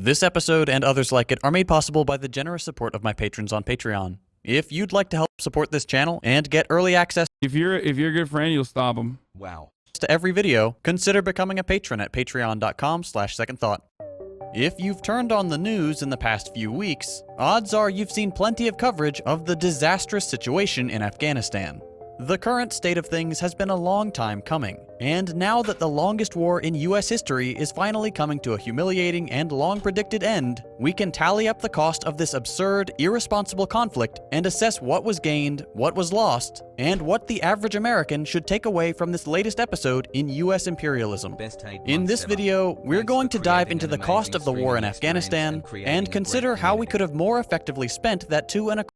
This episode and others like it are made possible by the generous support of my patrons on Patreon. If you'd like to help support this channel and get early access If you're a good friend, you'll stop them. Wow. to every video, consider becoming a patron at patreon.com/secondthought. If you've turned on the news in the past few weeks, odds are you've seen plenty of coverage of the disastrous situation in Afghanistan. The current state of things has been a long time coming, and now that the longest war in US history is finally coming to a humiliating and long-predicted end, we can tally up the cost of this absurd, irresponsible conflict and assess what was gained, what was lost, and what the average American should take away from this latest episode in US imperialism. In this video, we're going to dive into the cost of the war in Afghanistan and consider how we could have more effectively spent that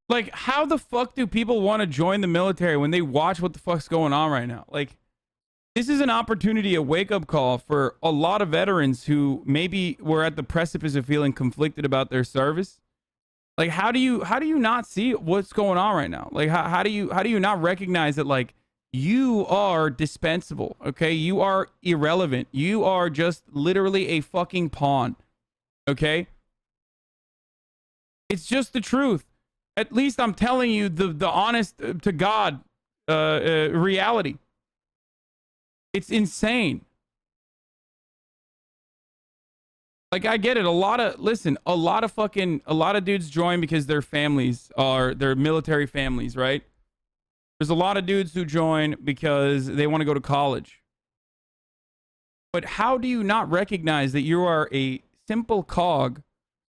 Like, how the fuck do people want to join the military when they watch what the fuck's going on right now? Like, this is an opportunity, a wake-up call for a lot of veterans who maybe were at the precipice of feeling conflicted about their service. Like, how do you not see what's going on right now? Like, how do you not recognize that, like, you are dispensable, okay? You are irrelevant. You are just literally a fucking pawn, okay? It's just the truth. At least I'm telling you the honest to God reality. It's insane. Like, I get it. A lot of dudes join because their families are their military families, right? There's a lot of dudes who join because they want to go to college. But how do you not recognize that you are a simple cog,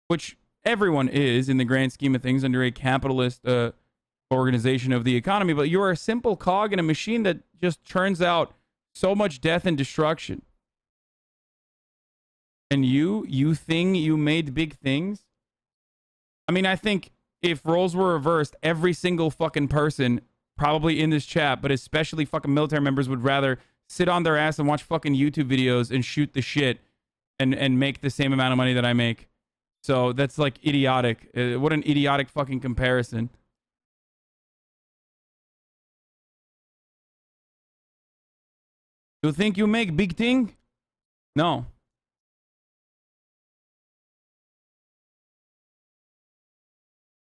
which everyone is in the grand scheme of things under a capitalist organization of the economy, but you're a simple cog in a machine that just churns out so much death and destruction. And you think you made big things? I mean, I think if roles were reversed, every single fucking person probably in this chat, but especially fucking military members, would rather sit on their ass and watch fucking YouTube videos and shoot the shit and make the same amount of money that I make. So that's like idiotic. What an idiotic fucking comparison. You think you make big thing? No.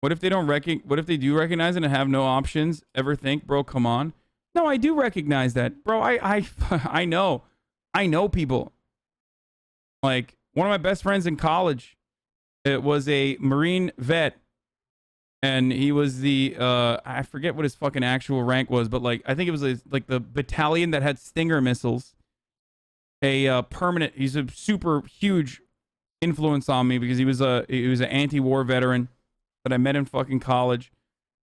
What if they don't what if they do recognize it and have no options? Ever think, bro, come on. No, I do recognize that. Bro, I know. I know people. Like, one of my best friends in college, it was a Marine vet, and he was the I forget what his fucking actual rank was, but like I think it was like the battalion that had Stinger missiles. He's a super huge influence on me because he was an anti-war veteran that I met in fucking college.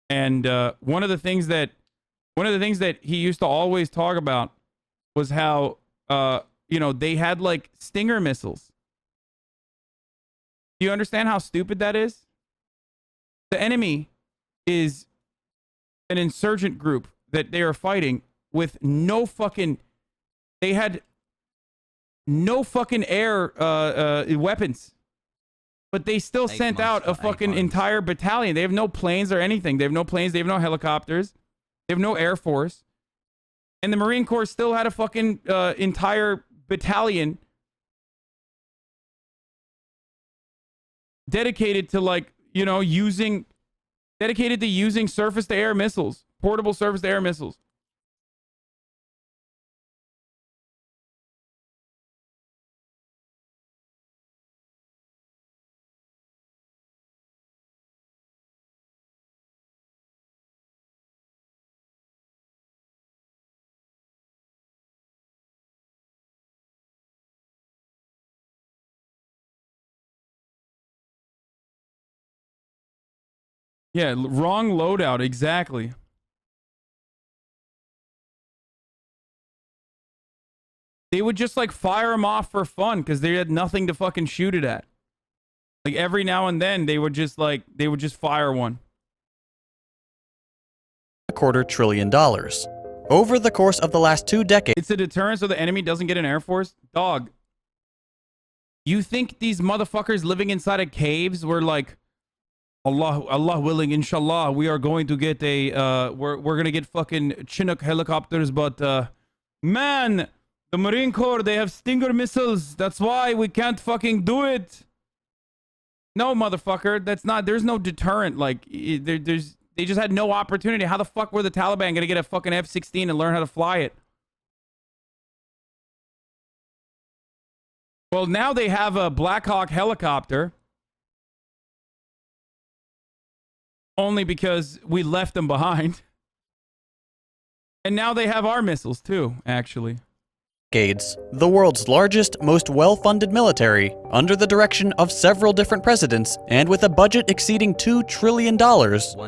And one of the things that he used to always talk about was how they had like Stinger missiles. Do you understand how stupid that is? The enemy is an insurgent group that they are fighting with no fucking... They had no fucking air weapons. But they still sent out a fucking entire battalion. They have no planes or anything. They have no planes. They have no helicopters. They have no air force. And the Marine Corps still had a fucking entire battalion dedicated to, like, using surface-to-air missiles, portable surface-to-air missiles. Yeah, wrong loadout, exactly. They would just like fire them off for fun because they had nothing to fucking shoot it at. Like every now and then they would just fire one. $250 billion. Over the course of the last 2 decades. It's a deterrent so the enemy doesn't get an air force? Dog. You think these motherfuckers living inside of caves were like, Allah willing, inshallah, we are going to get we're going to get fucking Chinook helicopters, but man, the Marine Corps, they have Stinger missiles. That's why we can't fucking do it. No, motherfucker. That's not. There's no deterrent. Like, they just had no opportunity. How the fuck were the Taliban gonna get a fucking F-16 and learn how to fly it? Well, now they have a Black Hawk helicopter. Only because we left them behind. And now they have our missiles too, actually. Decades, the world's largest, most well-funded military, under the direction of several different presidents, and with a budget exceeding $2 trillion,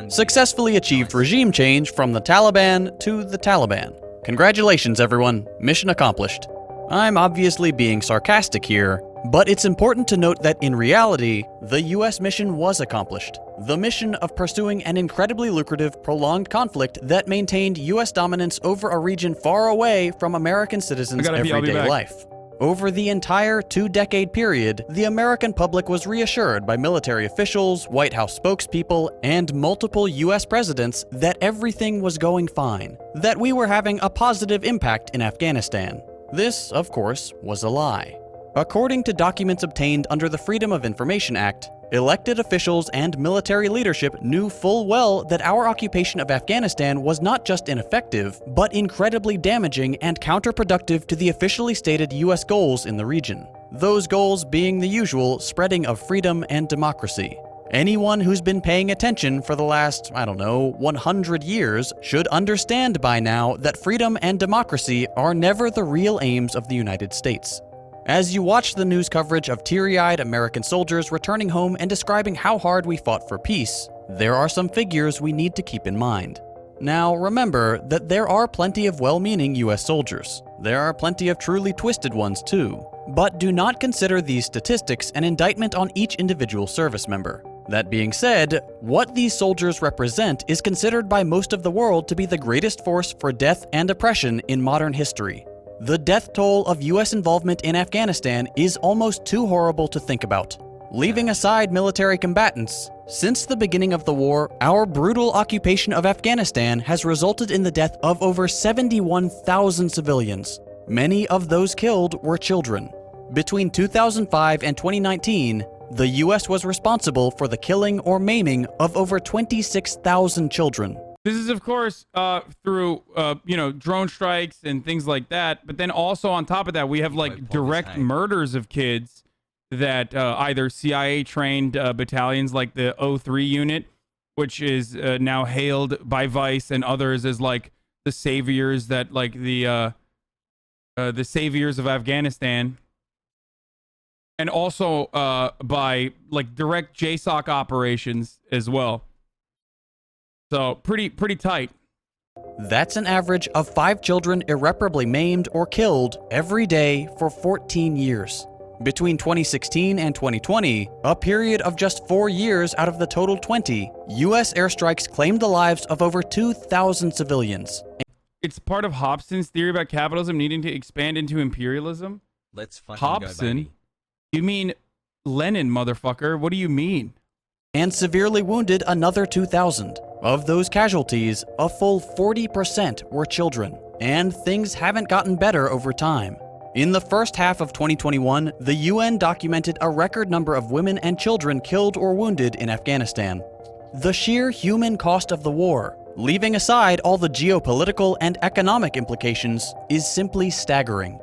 successfully achieved regime change from the Taliban to the Taliban. Congratulations, everyone. Mission accomplished. I'm obviously being sarcastic here, but it's important to note that in reality, the US mission was accomplished. The mission of pursuing an incredibly lucrative, prolonged conflict that maintained US dominance over a region far away from American citizens' everyday life. Over the entire two-decade period, the American public was reassured by military officials, White House spokespeople, and multiple US presidents that everything was going fine, that we were having a positive impact in Afghanistan. This, of course, was a lie. According to documents obtained under the Freedom of Information Act, elected officials and military leadership knew full well that our occupation of Afghanistan was not just ineffective, but incredibly damaging and counterproductive to the officially stated US goals in the region. Those goals being the usual spreading of freedom and democracy. Anyone who's been paying attention for the last, 100 years should understand by now that freedom and democracy are never the real aims of the United States. As you watch the news coverage of teary-eyed American soldiers returning home and describing how hard we fought for peace, there are some figures we need to keep in mind. Now, remember that there are plenty of well-meaning US soldiers. There are plenty of truly twisted ones too. But do not consider these statistics an indictment on each individual service member. That being said, what these soldiers represent is considered by most of the world to be the greatest force for death and oppression in modern history. The death toll of US involvement in Afghanistan is almost too horrible to think about. Leaving aside military combatants, since the beginning of the war, our brutal occupation of Afghanistan has resulted in the death of over 71,000 civilians. Many of those killed were children. Between 2005 and 2019, the US was responsible for the killing or maiming of over 26,000 children. This is, of course, through, drone strikes and things like that. But then also on top of that, we have like direct murders of kids that either CIA-trained battalions like the 03 unit, which is now hailed by Vice and others as like the saviors that like the saviors of Afghanistan. And also by like direct JSOC operations as well. So pretty tight. That's an average of 5 children irreparably maimed or killed every day for 14 years. Between 2016 and 2020, a period of just 4 years out of the total 20, US airstrikes claimed the lives of over 2,000 civilians. It's part of Hobson's theory about capitalism needing to expand into imperialism. Let's fucking Hobson? go, baby. You mean Lenin, motherfucker? What do you mean? And severely wounded another 2,000. Of those casualties, a full 40% were children. And things haven't gotten better over time. In the first half of 2021, the UN documented a record number of women and children killed or wounded in Afghanistan. The sheer human cost of the war, leaving aside all the geopolitical and economic implications, is simply staggering.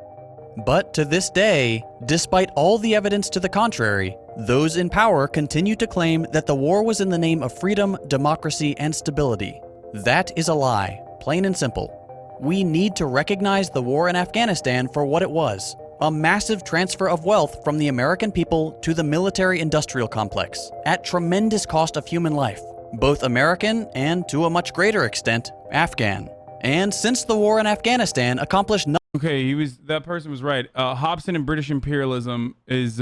But to this day, despite all the evidence to the contrary, those in power continue to claim that the war was in the name of freedom, democracy, and stability. That is a lie, plain and simple. We need to recognize the war in Afghanistan for what it was, a massive transfer of wealth from the American people to the military-industrial complex, at tremendous cost of human life, both American and, to a much greater extent, Afghan. And since the war in Afghanistan accomplished nothing. Okay, that person was right. Hobson and British Imperialism is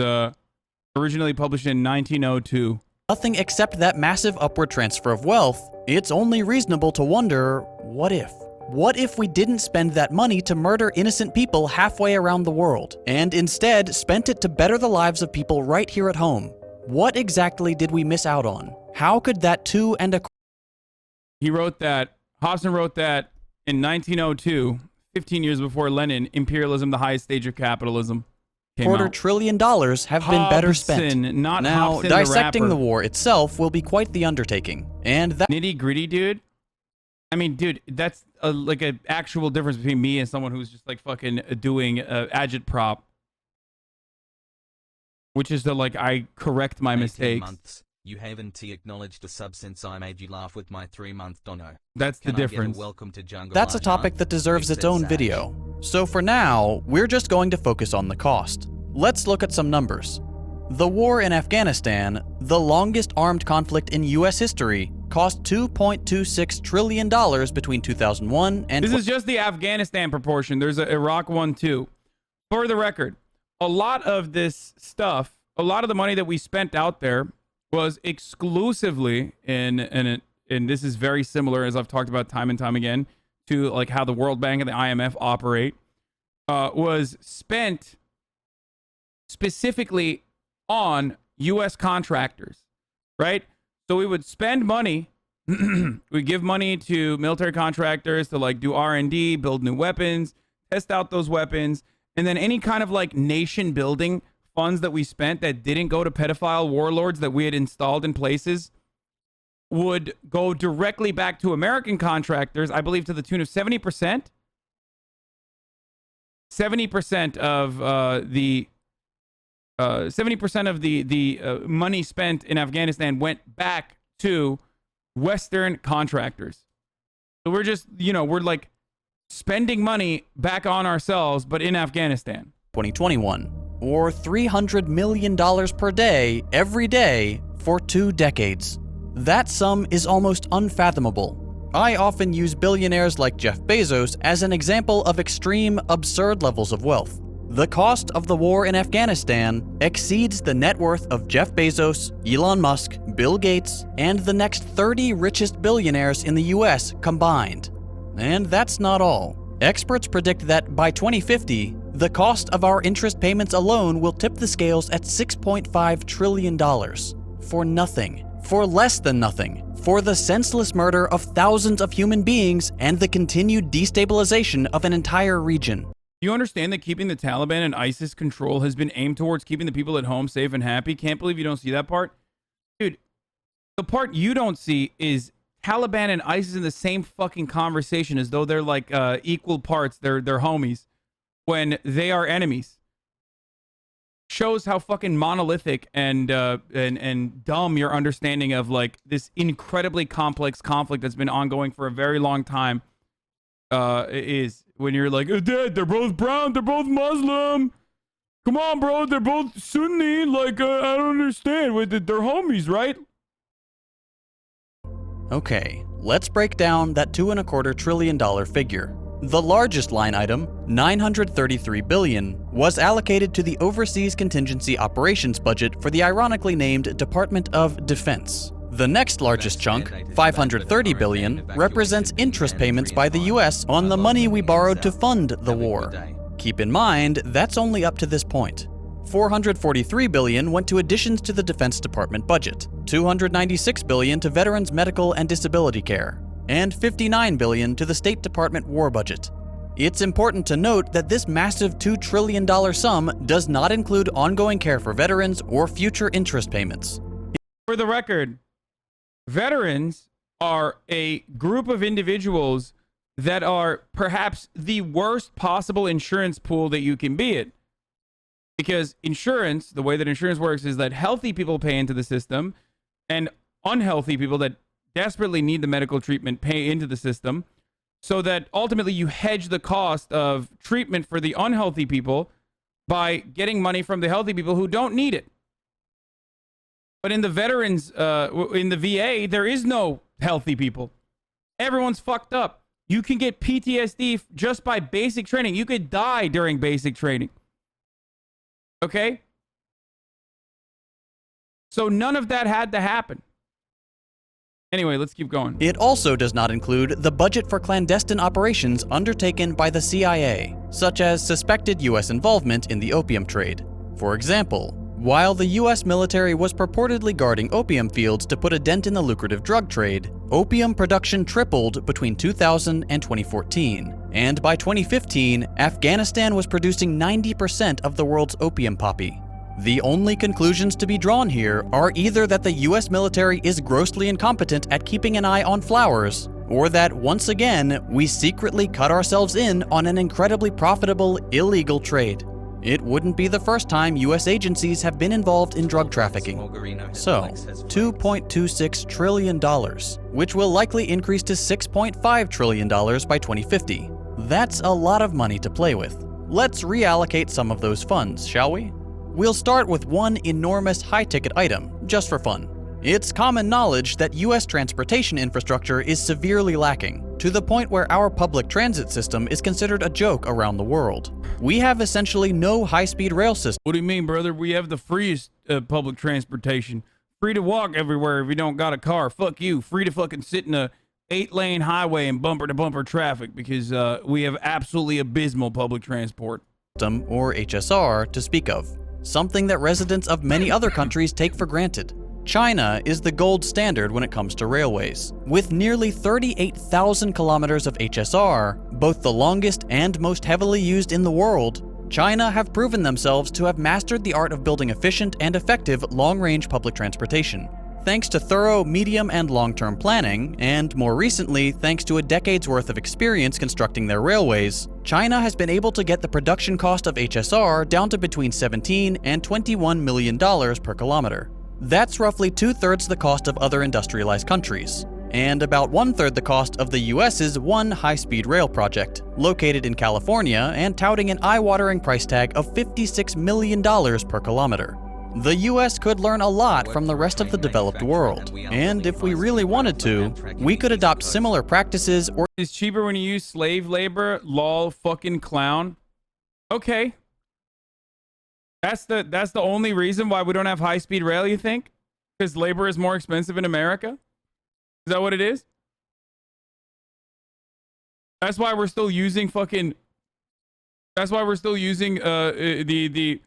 originally published in 1902. Nothing except that massive upward transfer of wealth, it's only reasonable to wonder, what if? What if we didn't spend that money to murder innocent people halfway around the world, and instead spent it to better the lives of people right here at home? What exactly did we miss out on? How could that Hobson wrote that in 1902, 15 years before Lenin, imperialism, the highest stage of capitalism, came $2.25 out. trillion have been better spent. Hobson, not Now, Hobson, dissecting the the rapper. war itself will be quite the undertaking, and that Nitty gritty, dude. I mean, dude, that's like an actual difference between me and someone who's just like fucking doing agitprop, which is the like I correct my 18 mistakes. Months. You haven't acknowledged a sub since I made you laugh with my 3-month dono. That's the Can I get a difference. welcome to jungle That's a life, topic huh? that deserves its own Exit video. So for now, we're just going to focus on the cost. Let's look at some numbers. The war in Afghanistan, the longest armed conflict in US history, cost $2.26 trillion between 2001 and This is just the Afghanistan proportion. There's a Iraq one too. For the record, a lot of this stuff, a lot of the money that we spent out there was exclusively and this is very similar, as I've talked about time and time again, to like how the World Bank and the IMF operate, was spent specifically on U.S. contractors, right? So we would spend money, we give money to military contractors to like do R&D, build new weapons, test out those weapons, and then any kind of like nation building funds that we spent that didn't go to pedophile warlords that we had installed in places would go directly back to American contractors, I believe to the tune of 70%. 70% of the 70% of the money spent in Afghanistan went back to Western contractors. So we're just, you know, we're like spending money back on ourselves, but in Afghanistan. 2021, or $300 million per day, every day, for 2 decades. That sum is almost unfathomable. I often use billionaires like Jeff Bezos as an example of extreme, absurd levels of wealth. The cost of the war in Afghanistan exceeds the net worth of Jeff Bezos, Elon Musk, Bill Gates, and the next 30 richest billionaires in the US combined. And that's not all. Experts predict that by 2050, the cost of our interest payments alone will tip the scales at $6.5 trillion. For nothing. For less than nothing. For the senseless murder of thousands of human beings and the continued destabilization of an entire region. You understand that keeping the Taliban and ISIS control has been aimed towards keeping the people at home safe and happy? Can't believe you don't see that part. Dude, the part you don't see is Taliban and ISIS in the same fucking conversation as though they're like equal parts, they're homies, when they are enemies. Shows how fucking monolithic and dumb your understanding of like this incredibly complex conflict that's been ongoing for a very long time is. When you're like, oh, Dad, they're both brown, they're both Muslim. Come on, bro, they're both Sunni. Like, I don't understand. They're homies, right? Okay, let's break down that $2.25 trillion figure. The largest line item, $933 billion, was allocated to the Overseas Contingency Operations budget for the ironically named Department of Defense. The next largest chunk, $530 billion, represents interest payments by the US on the money we borrowed to fund the war. Keep in mind, that's only up to this point. $443 billion went to additions to the Defense Department budget, $296 billion to veterans' medical and disability care, and $59 billion to the State Department war budget. It's important to note that this massive $2 trillion sum does not include ongoing care for veterans or future interest payments. For the record, veterans are a group of individuals that are perhaps the worst possible insurance pool that you can be in. Because insurance, the way that insurance works is that healthy people pay into the system and unhealthy people that desperately need the medical treatment pay into the system, so that ultimately you hedge the cost of treatment for the unhealthy people by getting money from the healthy people who don't need it. But in the veterans, in the VA, there is no healthy people. Everyone's fucked up. You can get PTSD just by basic training. You could die during basic training. Okay? So none of that had to happen. Anyway, let's keep going. It also does not include the budget for clandestine operations undertaken by the CIA, such as suspected US involvement in the opium trade. For example, while the US military was purportedly guarding opium fields to put a dent in the lucrative drug trade, opium production tripled between 2000 and 2014, And by 2015, Afghanistan was producing 90% of the world's opium poppy. The only conclusions to be drawn here are either that the US military is grossly incompetent at keeping an eye on flowers, or that once again, we secretly cut ourselves in on an incredibly profitable, illegal trade. It wouldn't be the first time US agencies have been involved in drug trafficking. So, $2.26 trillion, which will likely increase to $6.5 trillion by 2050. That's a lot of money to play with. Let's reallocate some of those funds, shall we? We'll start with one enormous high-ticket item, just for fun. It's common knowledge that US transportation infrastructure is severely lacking, to the point where our public transit system is considered a joke around the world. We have essentially no high-speed rail system. What do you mean, brother? We have the freest public transportation. Free to walk everywhere if you don't got a car. Fuck you. Free to fucking sit in a 8-lane highway in bumper-to-bumper traffic because we have absolutely abysmal public transport. Or HSR, to speak of. Something that residents of many other countries take for granted. China is the gold standard when it comes to railways. With nearly 38,000 kilometers of HSR, both the longest and most heavily used in the world, China have proven themselves to have mastered the art of building efficient and effective long-range public transportation. Thanks to thorough medium and long-term planning, and more recently, thanks to a decade's worth of experience constructing their railways, China has been able to get the production cost of HSR down to between $17 and $21 million per kilometer. That's roughly 2/3 the cost of other industrialized countries, and about 1/3 the cost of the US's one high-speed rail project, located in California and touting an eye-watering price tag of $56 million per kilometer. The US could learn a lot from the rest of the developed world, and if we really wanted to, we could adopt similar practices or— It's cheaper when you use slave labor, lol fucking clown. Okay. That's the only reason why we don't have high-speed rail, you think? Because labor is more expensive in America? Is that what it is? That's why we're still using fucking... That's why we're still using the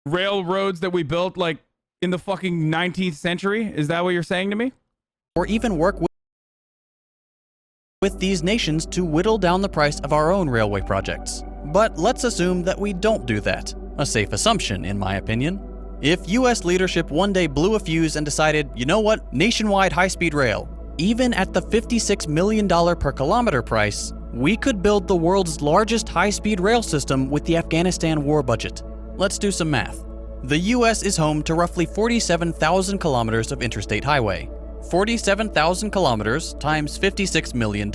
railroads that we built like in the fucking 19th century? Is that what you're saying to me? Or even work with these nations to whittle down the price of our own railway projects. But let's assume that we don't do that. A safe assumption, in my opinion. If US leadership one day blew a fuse and decided, you know what, nationwide high-speed rail, even at the $56 million per kilometer price, we could build the world's largest high-speed rail system with the Afghanistan war budget. Let's do some math. The US is home to roughly 47,000 kilometers of interstate highway. 47,000 kilometers times $56 million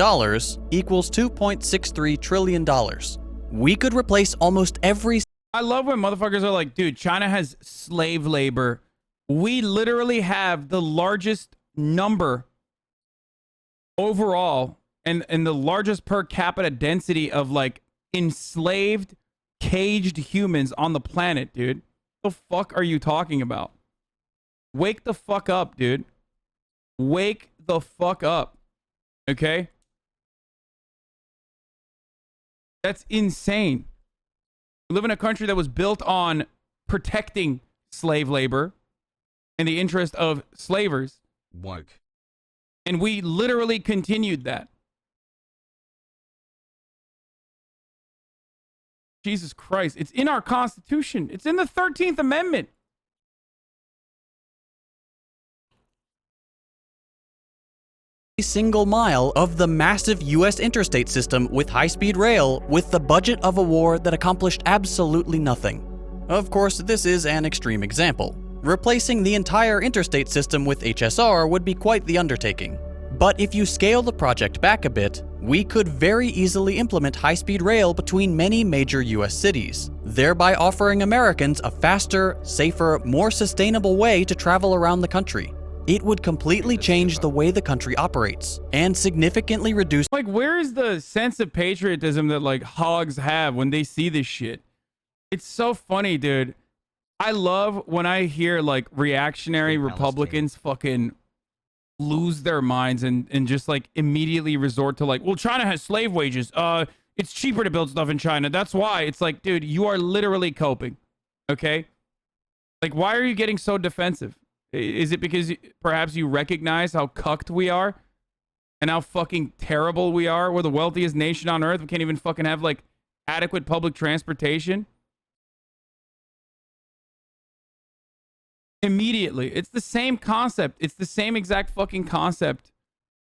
equals $2.63 trillion. We could replace almost every— I love when motherfuckers are like, dude, China has slave labor. We literally have the largest number overall and the largest per capita density of like enslaved, caged humans on the planet, dude. What the fuck are you talking about? Wake the fuck up, dude. Wake the fuck up. Okay? That's insane. We live in a country that was built on protecting slave labor in the interest of slavers. Woke. And we literally continued that. Jesus Christ. It's in our Constitution. It's in the 13th Amendment. Single mile of the massive US interstate system with high-speed rail with the budget of a war that accomplished absolutely nothing. Of course, this is an extreme example. Replacing the entire interstate system with HSR would be quite the undertaking. But if you scale the project back a bit, we could very easily implement high-speed rail between many major US cities, thereby offering Americans a faster, safer, more sustainable way to travel around the country. It would completely change the way the country operates and significantly reduce— Like, where is the sense of patriotism that like hogs have when they see this shit? It's so funny, dude. I love when I hear like reactionary Republicans fucking lose their minds and just like immediately resort to like, well, China has slave wages. It's cheaper to build stuff in China. That's why. It's like, dude, you are literally coping. Okay? Like, why are you getting so defensive? Is it because perhaps you recognize how cucked we are and how fucking terrible we are. We're the wealthiest nation on earth. We can't even fucking have like adequate public transportation. Immediately. It's the same concept. It's the same exact fucking concept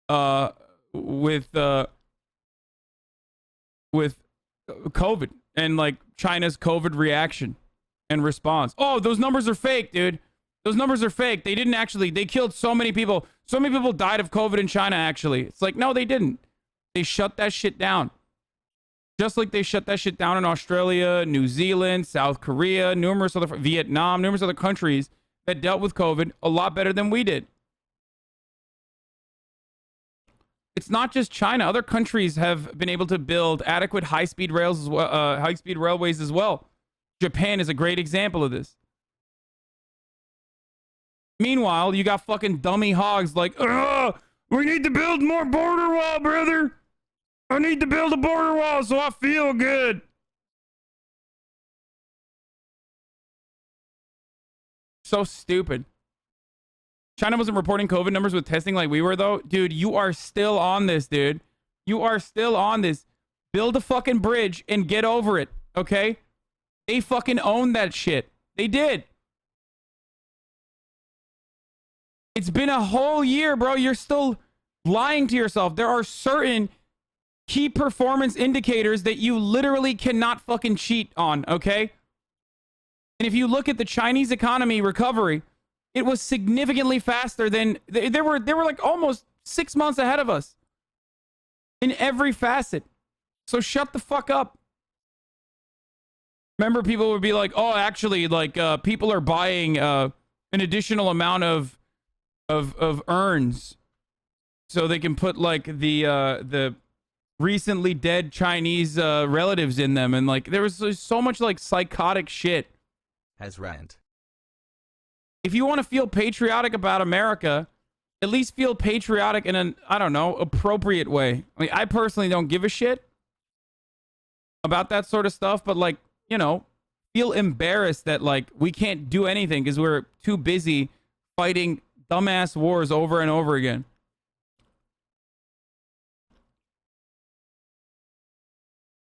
with COVID and like China's COVID reaction and response. Oh, those numbers are fake, dude. Those numbers are fake. They didn't actually. They killed so many people. So many people died of COVID in China, actually. It's like, no, they didn't. They shut that shit down. Just like they shut that shit down in Australia, New Zealand, South Korea, Vietnam, numerous other countries that dealt with COVID a lot better than we did. It's not just China. Other countries have been able to build adequate high-speed rails as well, high-speed railways as well. Japan is a great example of this. Meanwhile, you got fucking dummy hogs like, we need to build more border wall, brother. I need to build a border wall so I feel good. So stupid. China wasn't reporting COVID numbers with testing like we were, though. Dude, you are still on this, dude. You are still on this. Build a fucking bridge and get over it, okay? They fucking own that shit. They did. It's been a whole year, bro. You're still lying to yourself. There are certain key performance indicators that you literally cannot fucking cheat on, okay? And if you look at the Chinese economy recovery, it was significantly faster than they were like almost 6 months ahead of us in every facet. So shut the fuck up. Remember, people would be like, oh, actually, like people are buying an additional amount of urns so they can put like the recently dead Chinese relatives in them, and like there was so much like psychotic shit. Has rant. If you want to feel patriotic about America, at least feel patriotic in an, I don't know, appropriate way. I mean, I personally don't give a shit about that sort of stuff, but like, you know, feel embarrassed that like we can't do anything because we're too busy fighting dumbass wars over and over again.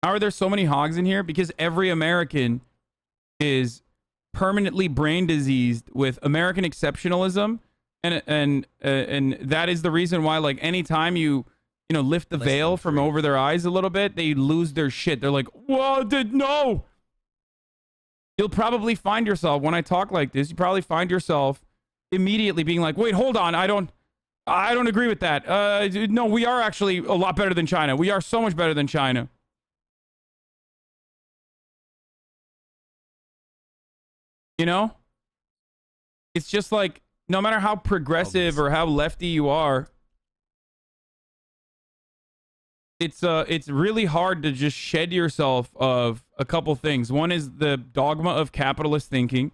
How are there so many hogs in here? Because every American is permanently brain diseased with American exceptionalism, and that is the reason why, like, anytime you lift the veil from over their eyes a little bit, they lose their shit. They're like, "Whoa, no!" You'll probably find yourself, when I talk like this, you probably find yourself immediately being like, "Wait, hold on, I don't agree with that. No, we are actually a lot better than China. We are so much better than China." You know? It's just like, no matter how progressive or how lefty you are, it's really hard to just shed yourself of a couple things. One is the dogma of capitalist thinking,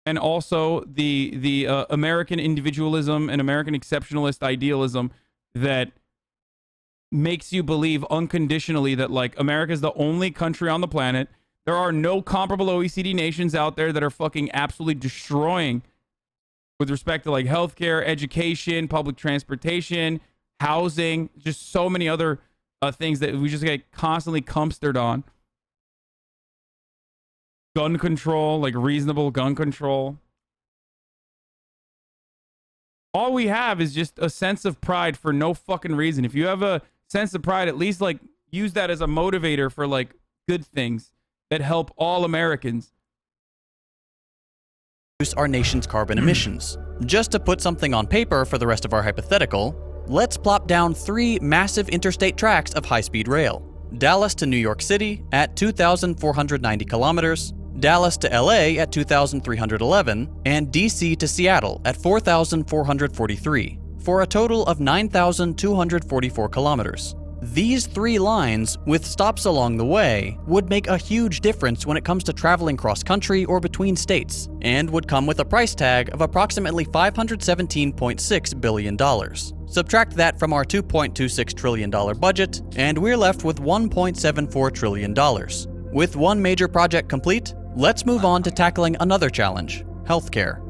and also the American individualism and American exceptionalist idealism that makes you believe unconditionally that like America's the only country on the planet. There are no comparable OECD nations out there that are fucking absolutely destroying with respect to like healthcare, education, public transportation, housing, just so many other things that we just get constantly cumstered on. Gun control, like reasonable gun control. All we have is just a sense of pride for no fucking reason. If you have a sense of pride, at least like use that as a motivator for like good things that help all Americans. Reduce our nation's carbon emissions. Just to put something on paper for the rest of our hypothetical, let's plop down 3 massive interstate tracks of high-speed rail. Dallas to New York City at 2,490 kilometers, Dallas to LA at 2,311, and DC to Seattle at 4,443, for a total of 9,244 kilometers. These 3 lines, with stops along the way, would make a huge difference when it comes to traveling cross-country or between states, and would come with a price tag of approximately $517.6 billion. Subtract that from our $2.26 trillion budget, and we're left with $1.74 trillion. With one major project complete, let's move on to tackling another challenge: healthcare.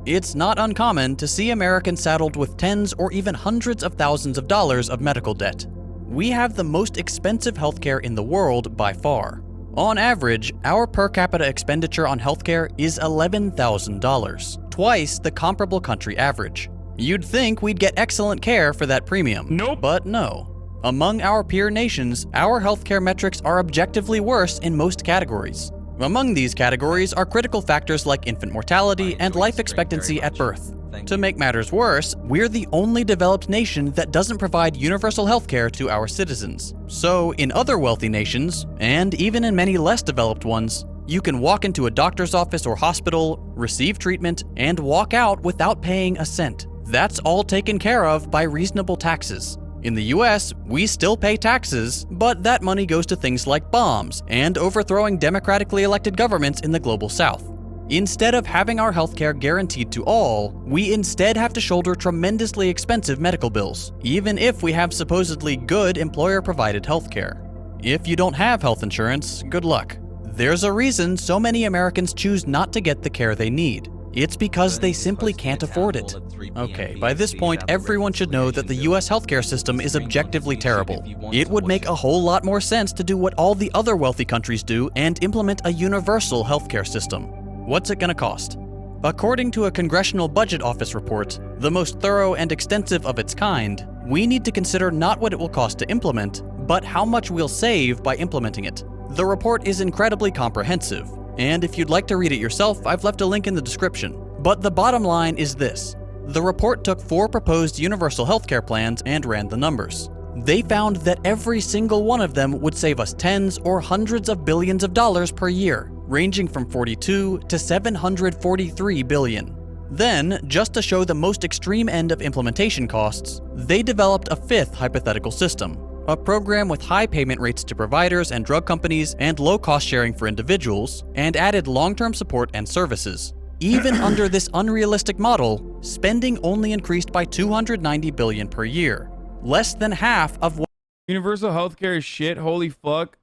It's not uncommon to see Americans saddled with tens or even hundreds of thousands of dollars of medical debt. We have the most expensive healthcare in the world by far. On average, our per capita expenditure on healthcare is $11,000, twice the comparable country average. You'd think we'd get excellent care for that premium. Nope. But no. Among our peer nations, our healthcare metrics are objectively worse in most categories. Among these categories are critical factors like infant mortality and life expectancy at birth. To make matters worse, we're the only developed nation that doesn't provide universal healthcare to our citizens. So, in other wealthy nations, and even in many less developed ones, you can walk into a doctor's office or hospital, receive treatment, and walk out without paying a cent. That's all taken care of by reasonable taxes. In the US, we still pay taxes, but that money goes to things like bombs and overthrowing democratically elected governments in the global south. Instead of having our healthcare guaranteed to all, we instead have to shoulder tremendously expensive medical bills, even if we have supposedly good employer-provided healthcare. If you don't have health insurance, good luck. There's a reason so many Americans choose not to get the care they need. It's because they simply can't afford it. Okay, by this point, everyone should know that the US healthcare system is objectively terrible. It would make a whole lot more sense to do what all the other wealthy countries do and implement a universal healthcare system. What's it gonna cost? According to a Congressional Budget Office report, the most thorough and extensive of its kind, we need to consider not what it will cost to implement, but how much we'll save by implementing it. The report is incredibly comprehensive, and if you'd like to read it yourself, I've left a link in the description. But the bottom line is this. The report took 4 proposed universal healthcare plans and ran the numbers. They found that every single one of them would save us tens or hundreds of billions of dollars per year, ranging from 42 to 743 billion. Then, just to show the most extreme end of implementation costs, they developed a 5th hypothetical system, a program with high payment rates to providers and drug companies and low cost sharing for individuals, and added long-term support and services. Even under this unrealistic model, spending only increased by 290 billion per year, less than half of what Universal healthcare is shit. Holy fuck.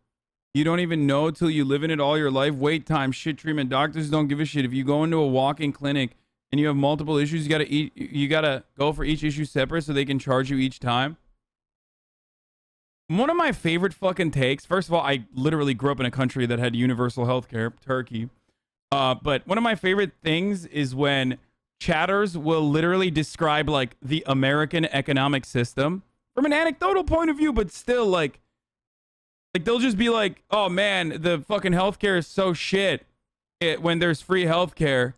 You don't even know till you live in it all your life. Wait time, shit treatment. Doctors don't give a shit. If you go into a walk-in clinic and you have multiple issues, you gotta go for each issue separate so they can charge you each time. One of my favorite fucking takes, first of all, I literally grew up in a country that had universal healthcare, Turkey. But one of my favorite things is when chatters will literally describe like the American economic system from an anecdotal point of view, but still like they'll just be like, oh man, the fucking healthcare is so shit when there's free healthcare.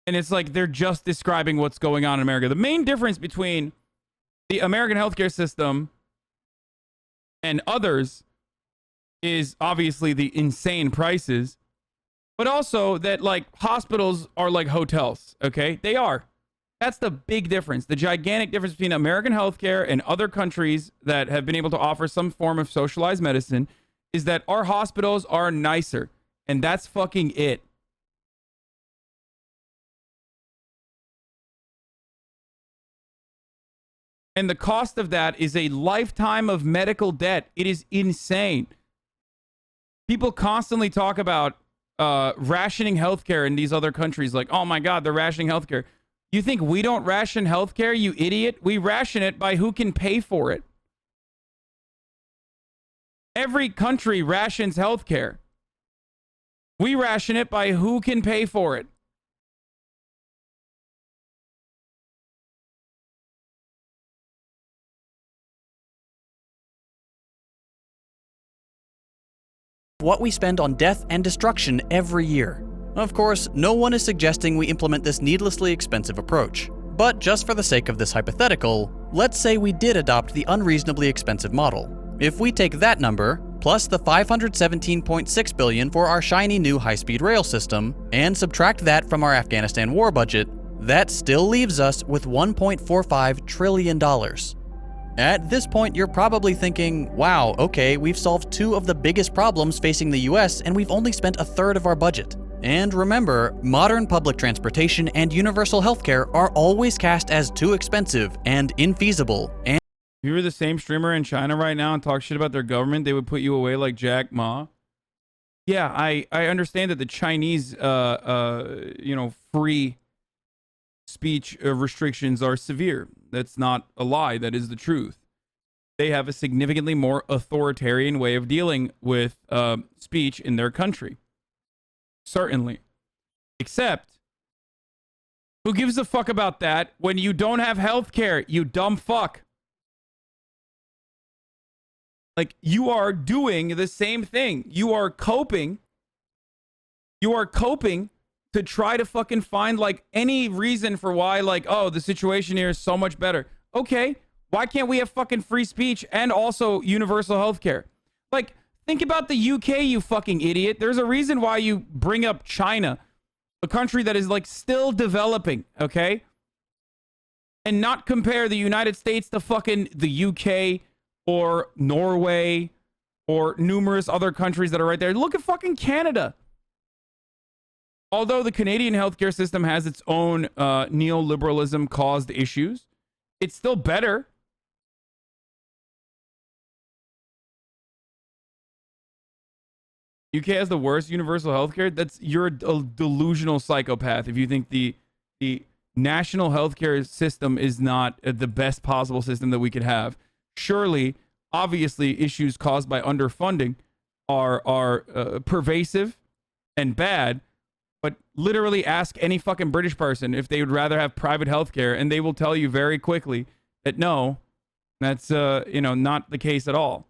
And it's like they're just describing what's going on in America. The main difference between the American healthcare system and others is obviously the insane prices, but also that like hospitals are like hotels, okay? They are. That's the big difference. The gigantic difference between American healthcare and other countries that have been able to offer some form of socialized medicine is that our hospitals are nicer, and that's fucking it. And the cost of that is a lifetime of medical debt. It is insane. People constantly talk about rationing healthcare in these other countries. Like, oh my God, they're rationing healthcare. You think we don't ration healthcare, you idiot? We ration it by who can pay for it. Every country rations healthcare. We ration it by who can pay for it. what we spend on death and destruction every year. Of course, no one is suggesting we implement this needlessly expensive approach. But just for the sake of this hypothetical, let's say we did adopt the unreasonably expensive model. If we take that number, plus the 517.6 billion for our shiny new high-speed rail system, and subtract that from our Afghanistan war budget, that still leaves us with $1.45 trillion. At this point, you're probably thinking, wow, okay, we've solved two of the biggest problems facing the US and we've only spent a third of our budget. And remember, modern public transportation and universal healthcare are always cast as too expensive and infeasible. And if you were the same streamer in China right now and talk shit about their government, they would put you away like Jack Ma. Yeah, I understand that the Chinese, free speech restrictions are severe. That's not a lie. That is the truth. They have a significantly more authoritarian way of dealing with speech in their country. Certainly. Except, who gives a fuck about that when you don't have health care, you dumb fuck? Like, you are doing the same thing. You are coping. You are coping to try to fucking find, like, any reason for why, like, oh, the situation here is so much better. Okay, why can't we have fucking free speech and also universal health care? Like, think about the UK, you fucking idiot. There's a reason why you bring up China, a country that is, like, still developing, okay? And not compare the United States to fucking the UK or Norway or numerous other countries that are right there. Look at fucking Canada. Although the Canadian healthcare system has its own neoliberalism caused issues, it's still better. UK has the worst universal healthcare. You're a delusional psychopath if you think the national healthcare system is not the best possible system that we could have. Surely, obviously, issues caused by underfunding are pervasive and bad. But literally ask any fucking British person if they would rather have private healthcare, and they will tell you very quickly that no, that's not the case at all.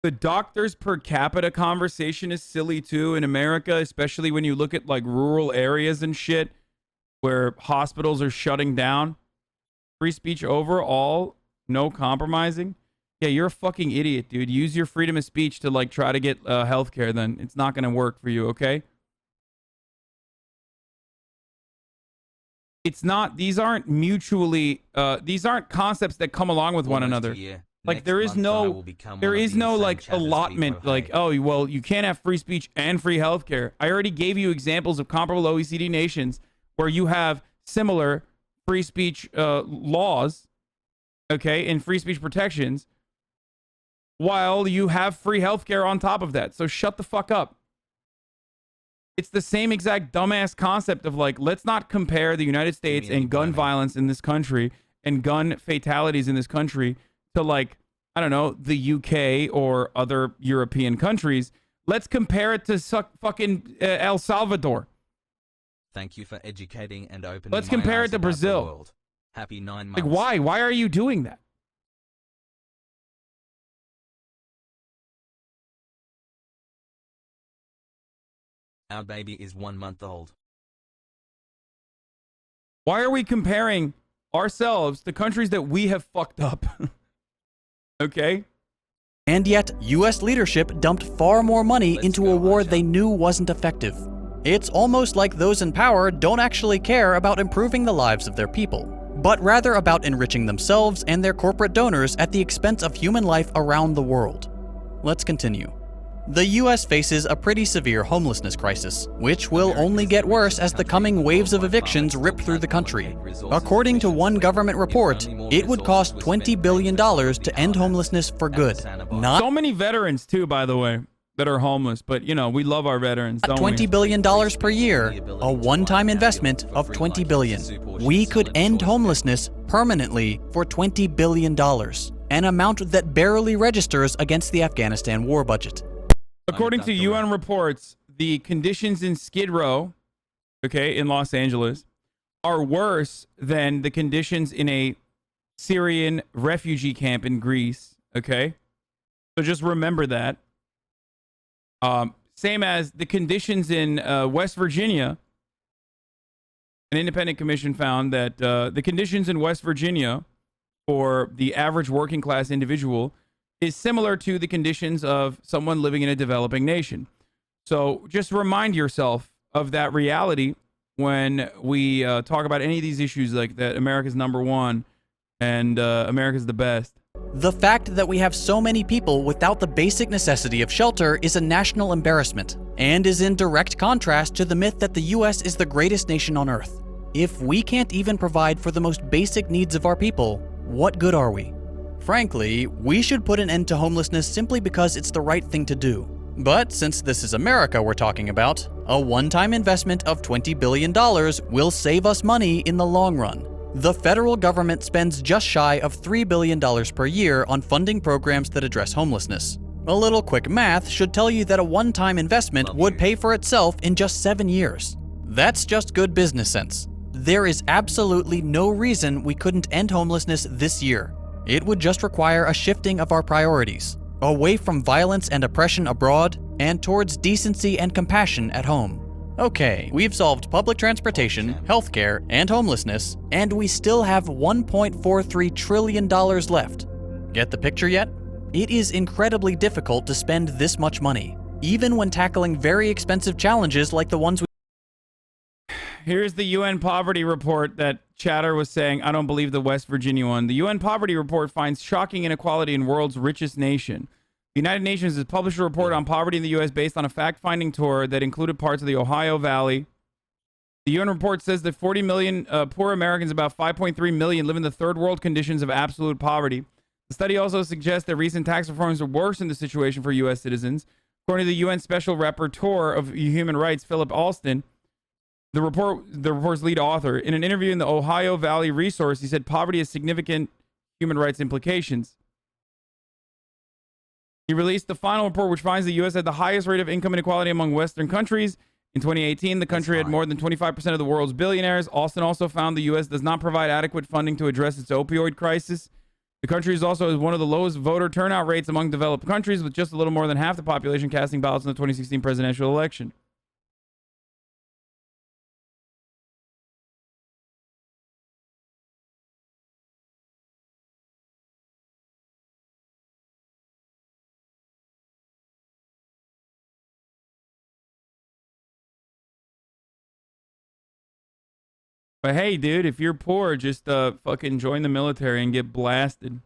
The doctors per capita conversation is silly too in America, especially when you look at like rural areas and shit where hospitals are shutting down. Free speech overall, no compromising. Yeah, you're a fucking idiot, dude. Use your freedom of speech to like try to get healthcare then. It's not going to work for you, okay? It's not, these aren't mutually, these aren't concepts that come along with one another. Like there is no like allotment like, oh, well, you can't have free speech and free healthcare. I already gave you examples of comparable OECD nations where you have similar free speech laws, okay, and free speech protections, while you have free healthcare on top of that. So shut the fuck up. It's the same exact dumbass concept of like, let's not compare the United States and gun violence in this country and gun fatalities in this country to like, I don't know, the UK or other European countries. Let's compare it to fucking El Salvador. Thank you for educating and opening. Let's compare it to Brazil. Happy 9 months. Like, why? Why are you doing that? Our baby is 1 month old. Why are we comparing ourselves to countries that we have fucked up? Okay. And yet, US leadership dumped far more money into a war they knew wasn't effective. It's almost like those in power don't actually care about improving the lives of their people, but rather about enriching themselves and their corporate donors at the expense of human life around the world. Let's continue. The US faces a pretty severe homelessness crisis, which will only get worse as the coming waves of evictions rip through the country. According to one government report, it would cost $20 billion to end homelessness for good. Not so many veterans too, by the way, that are homeless, but you know, we love our veterans, don't we? $20 billion per year, a one-time investment of $20 billion. We could end homelessness permanently for $20 billion, an amount that barely registers against the Afghanistan war budget. According to UN reports, the conditions in Skid Row, okay, in Los Angeles, are worse than the conditions in a Syrian refugee camp in Greece, okay? So just remember that. Same as the conditions in West Virginia. An independent commission found that the conditions in West Virginia for the average working class individual is similar to the conditions of someone living in a developing nation. So just remind yourself of that reality when we talk about any of these issues, like that America's number one and America's the best. The fact that we have so many people without the basic necessity of shelter is a national embarrassment, and is in direct contrast to the myth that the US is the greatest nation on earth. If we can't even provide for the most basic needs of our people, what good are we? Frankly, we should put an end to homelessness simply because it's the right thing to do. But since this is America we're talking about, a one-time investment of $20 billion will save us money in the long run. The federal government spends just shy of $3 billion per year on funding programs that address homelessness. A little quick math should tell you that a one-time investment would pay for itself in just 7 years. That's just good business sense. There is absolutely no reason we couldn't end homelessness this year. It would just require a shifting of our priorities, away from violence and oppression abroad, and towards decency and compassion at home. Okay, we've solved public transportation, healthcare, and homelessness, and we still have $1.43 trillion left. Get the picture yet? It is incredibly difficult to spend this much money, even when tackling very expensive challenges like the ones we... Here's the UN poverty report that Chatter was saying. I don't believe the West Virginia one. The UN poverty report finds shocking inequality in world's richest nation. The United Nations has published a report on poverty in the U.S. based on a fact-finding tour that included parts of the Ohio Valley. The UN report says that 40 million poor Americans, about 5.3 million, live in the third world conditions of absolute poverty. The study also suggests that recent tax reforms have worsened the situation for U.S. citizens. According to the UN Special Rapporteur of Human Rights, Philip Alston, the report's lead author, in an interview in the Ohio Valley Resource, he said poverty has significant human rights implications. He released the final report, which finds the U.S. had the highest rate of income inequality among Western countries. In 2018, the country had more than 25% of the world's billionaires. Alston also found the U.S. does not provide adequate funding to address its opioid crisis. The country is also one of the lowest voter turnout rates among developed countries, with just a little more than half the population casting ballots in the 2016 presidential election. But hey, dude, if you're poor, just fucking join the military and get blasted.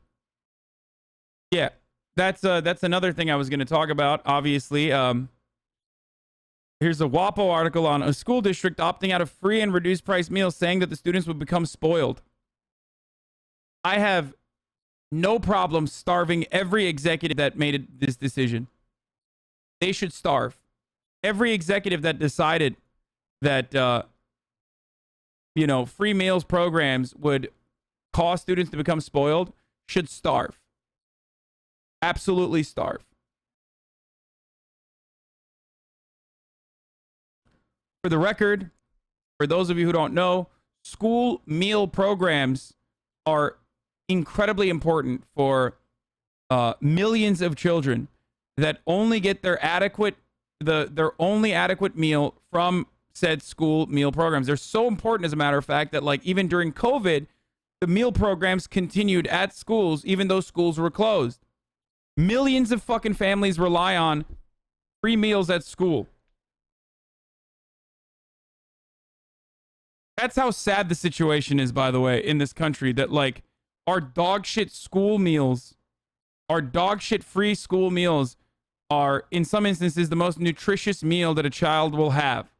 Yeah, that's another thing I was going to talk about, obviously. Here's a WAPO article on a school district opting out of free and reduced price meals, saying that the students would become spoiled. I have no problem starving every executive that made this decision. They should starve. Every executive that decided that... free meals programs would cause students to become spoiled should starve. Absolutely starve. For the record, for those of you who don't know, school meal programs are incredibly important for millions of children that only get their only adequate meal from said school meal programs. They're so important, as a matter of fact, that like even during COVID, the meal programs continued at schools even though schools were closed. Millions of fucking families rely on free meals at school. That's how sad the situation is, by the way, in this country, that like our dog shit school meals, our dog shit free school meals are in some instances the most nutritious meal that a child will have.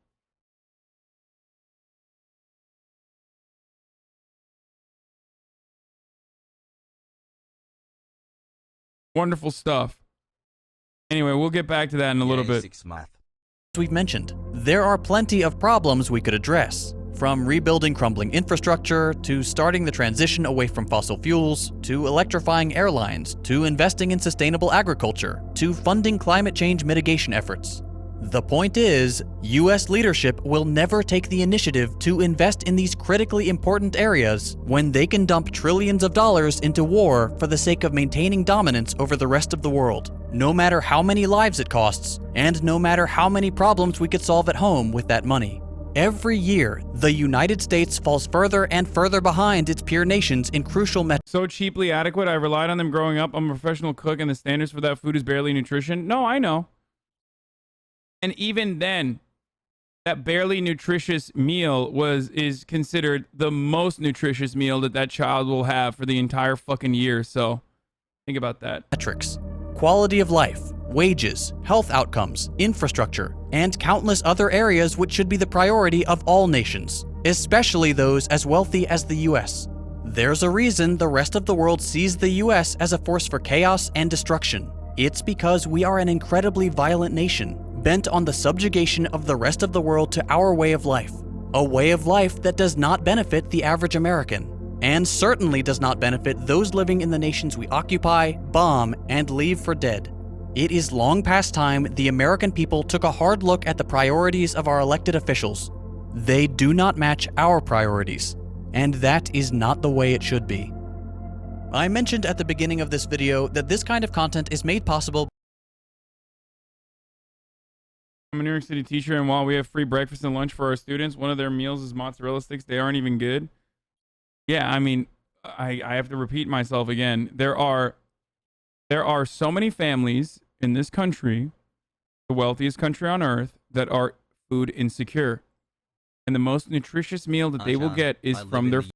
Wonderful stuff. Anyway, we'll get back to that in a little bit. We've mentioned, there are plenty of problems we could address. From rebuilding crumbling infrastructure, to starting the transition away from fossil fuels, to electrifying airlines, to investing in sustainable agriculture, to funding climate change mitigation efforts. The point is, US leadership will never take the initiative to invest in these critically important areas when they can dump trillions of dollars into war for the sake of maintaining dominance over the rest of the world, no matter how many lives it costs, and no matter how many problems we could solve at home with that money. Every year, the United States falls further and further behind its peer nations in crucial metrics. So cheaply adequate, I relied on them growing up. I'm a professional cook and the standards for that food is barely nutrition. No, I know. And even then, that barely nutritious meal is considered the most nutritious meal that child will have for the entire fucking year. So think about that. Metrics. Quality of life, wages, health outcomes, infrastructure, and countless other areas which should be the priority of all nations. especially those as wealthy as the US. There's a reason the rest of the world sees the US as a force for chaos and destruction. It's because we are an incredibly violent nation, bent on the subjugation of the rest of the world to our way of life. A way of life that does not benefit the average American, and certainly does not benefit those living in the nations we occupy, bomb, and leave for dead. It is long past time the American people took a hard look at the priorities of our elected officials. They do not match our priorities, and that is not the way it should be. I mentioned at the beginning of this video that this kind of content is made possible. I'm a New York City teacher, and while we have free breakfast and lunch for our students, one of their meals is mozzarella sticks. They aren't even good. Yeah, I mean, I have to repeat myself again. There are so many families in this country, the wealthiest country on earth, that are food insecure. And the most nutritious meal that they will get is from their